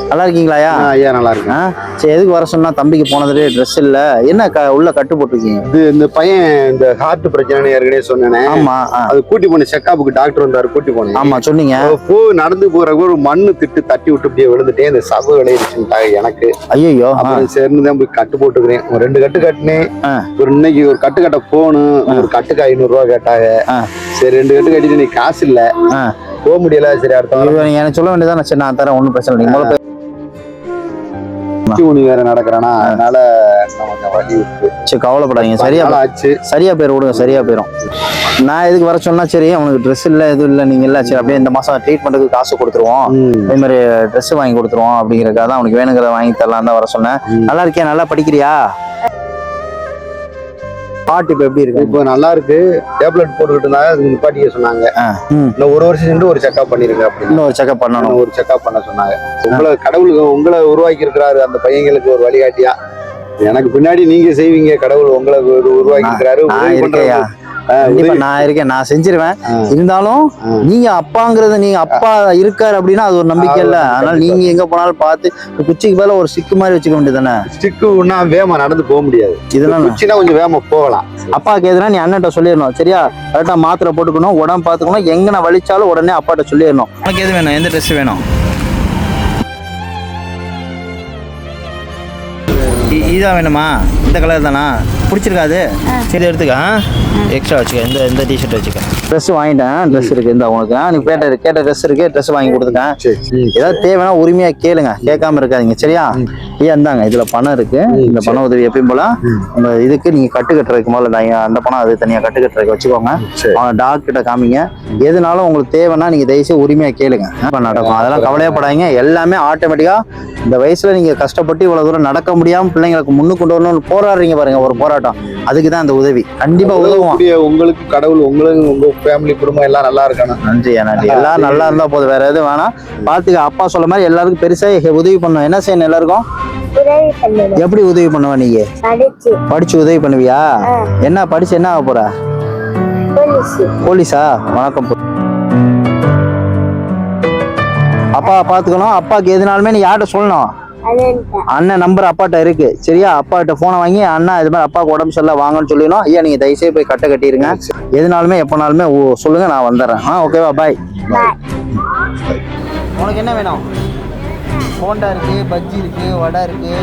நல்லா இருக்கீங்களாயா? ஐயா நல்லா இருக்கு. சரி, எதுக்கு வர சொன்னா? தம்பிக்கு போனதுலேயே ட்ரெஸ் இல்ல, என்ன உள்ள கட்டு போட்டிருக்கீங்க? இது இந்த பையன் இந்த ஹார்ட் பிரச்சனை ஏற்கனவே சொன்னேனே. ஆமா. அது கூட்டி போன செக்கப்புக்கு டாக்டர் வந்தாரு, கூட்டி போனேன். ஆமா சொன்னீங்க. நடந்து போறப்ப ஒரு மண்ணு திட்டு தட்டி விட்டு அப்படியே விழுந்துட்டேன். இந்த சபு விளையிடுச்சுட்டாங்க எனக்கு. ஐயோ. சேர்ந்து தான் போய் கட்டு போட்டுக்கிறேன். ஒரு 2 கட்டு கட்டினேன். ஒரு இன்னைக்கு ஒரு கட்டு கட்ட போகணும். ஒரு கட்டுக்கு 500 ரூபா கேட்டாங்க. சரி 2 கட்டு கட்டிட்டு நீ காசு இல்ல, போக முடியல. சரி அடுத்த எனக்கு சொல்ல வேண்டியதான். சரி நான் தரேன், ஒன்றும் பிரச்சனை இல்லை. வேற நடக்கிறானா, அதனால கொஞ்சம் வலி இருக்கு. சரி கவலைப்படாதீங்க, சரியா போயிடும், விடுங்க, சரியா போயிடும். நான் எதுக்கு வர சொன்னா, சரி அவனுக்கு ட்ரெஸ் இல்ல எதுவும் இல்லை, நீங்க இல்ல, சரி அப்படியே இந்த மாசம் ட்ரீட்மெண்ட்டுக்கு காசு கொடுத்துருவோம், அதே மாதிரி ட்ரெஸ் வாங்கி கொடுத்துருவோம் அப்படிங்கிறக்காக தான் அவனுக்கு வேணுங்கிறத வாங்கி தரலாம் தான் வர சொன்னேன். நல்லா இருக்கியா? நல்லா படிக்கிறியா? பாட்டு இப்ப எப்படி இருக்கு? இப்போ நல்லா இருக்கு. டேப்லெட் போட்டுக்கிட்டு இருந்தாங்க, நிப்பாட்டிக்க சொன்னாங்க. இன்னும் 1 வருஷம் சென்று ஒரு செக்அப் பண்ணிருங்க அப்படின்னு. இன்னும் ஒரு செக்அப் பண்ணணும். ஒரு செக்அப் பண்ண சொன்னாங்க. உங்களை உருவாக்கி இருக்கிறாரு அந்த பையங்களுக்கு ஒரு வழிகாட்டியா. எனக்கு பின்னாடி நீங்க செய்வீங்க, கடவுள் உங்களை உருவாக்கி இருக்கிறாரு. நான் இருக்கேன், நான் செஞ்சிருவேன். இருந்தாலும் நீங்க அப்பாங்கிறது, நீங்க அப்பா இருக்காரு அப்படின்னா அது ஒரு நம்பிக்கை இல்ல. அதனால நீங்க எங்க போனாலும் பார்த்து குச்சிக்கு மேல ஒரு ஸ்டிக் மாதிரி வச்சுக்க வேண்டியதானே. ஸ்டிக்குன்னா வேகமா நடந்து போக முடியாது. இதெல்லாம் குச்சினா கொஞ்சம் வேகமா போகலாம். அப்பாவுக்கு எதுனா நீ அண்ணன்ட்ட சொல்லிடணும், சரியா? கரெக்டா மாத்திரை போட்டுக்கணும், உடம்பு பாத்துக்கணும், எங்கன வலிச்சாலும் உடனே அப்பாட்ட சொல்லிடணும். உனக்கு எது வேணும்? எந்த ட்ரெஸ் வேணும்? இதான் வேணுமா? இந்த கலர் தானா? பிடிச்சிருக்காது? சரி எடுத்துக்க, எக்ஸ்ட்ரா வச்சுக்க. இந்த டிஷர்ட் வச்சுக்க. ட்ரெஸ் வாங்கிட்டேன், ட்ரெஸ் இருக்கு இந்த உனக்கு. நீ கேட்ட ட்ரெஸ் இருக்கு, ட்ரெஸ் வாங்கி கொடுத்துட்டேன். ஏதாவது தேவைன்னா உரிமையா கேளுங்க, கேட்காம இருக்காதீங்க, சரியா? இந்தாங்க, இதுல பணம் இருக்கு. இந்த பண உதவி எப்பயும் போல உங்க இதுக்கு நீங்க கட்டு கட்டுறதுக்கு முதல்ல அந்த பணம் அது தனியா கட்டு கட்டுறதுக்கு வச்சுக்கோங்க. அவங்க டாக்டர் கிட்ட காமிங்க. எதுனாலும் உங்களுக்கு தேவைன்னா நீங்க தயவுசெய்து உரிமையா கேளுங்க, நடக்கும். அதெல்லாம் கவலையப்படாதீங்க. எல்லாமே ஆட்டோமேட்டிக்கா இந்த வயசுல நீங்க கஷ்டப்பட்டு இவ்வளவு தூரம் நடக்க முடியாம பிள்ளைங்களுக்கு முன்னுக்கு கொண்டு வரணும்னு போராடுறீங்க பாருங்க, ஒரு போராட்டம். அதுக்குதான் அந்த உதவி. கண்டிப்பா உதவும். உங்களுக்கு கடவுள் உங்களுக்கு உங்க ஃபேமிலி குடும்பம் எல்லாம் நல்லா இருக்கணும். நன்றி. எல்லாரும் நல்லா இருந்தா போதும், வேற எதுவும் வேணாம். பாத்துக்க, அப்பா சொல்ல மாதிரி எல்லாருக்கும் பெருசா உதவி பண்ணும். என்ன செய்யணும் எல்லாருக்கும்? எப்படி உதவி பண்ணுவ? நீங்க படிச்சு உதவி பண்ணுவியா? என்ன படிச்சு என்ன ஆக போற? போலீஸா? வணக்கம். அப்பா பாத்துக்கணும். அப்பாக்கு எதுனாலுமே நீ யார்கிட்ட சொல்லணும்? அண்ணன் நம்பர் அப்பாட்ட இருக்கு, சரியா? அப்பாட்ட போனை வாங்கி அண்ணா இது மாதிரி அப்பாவுக்கு உடம்பு சரியில்லை வாங்கன்னு சொல்லிடணும். ஐயா நீங்க தயவுசெய்து போய் கட்ட கட்டிருங்க. எதுனாலுமே எப்பனாலுமே சொல்லுங்க, நான் வந்துடுறேன். ஓகேவா? பாய். உனக்கு என்ன வேணும்? போண்டா இருக்கு, பஜ்ஜி இருக்கு, வடை இருக்கு.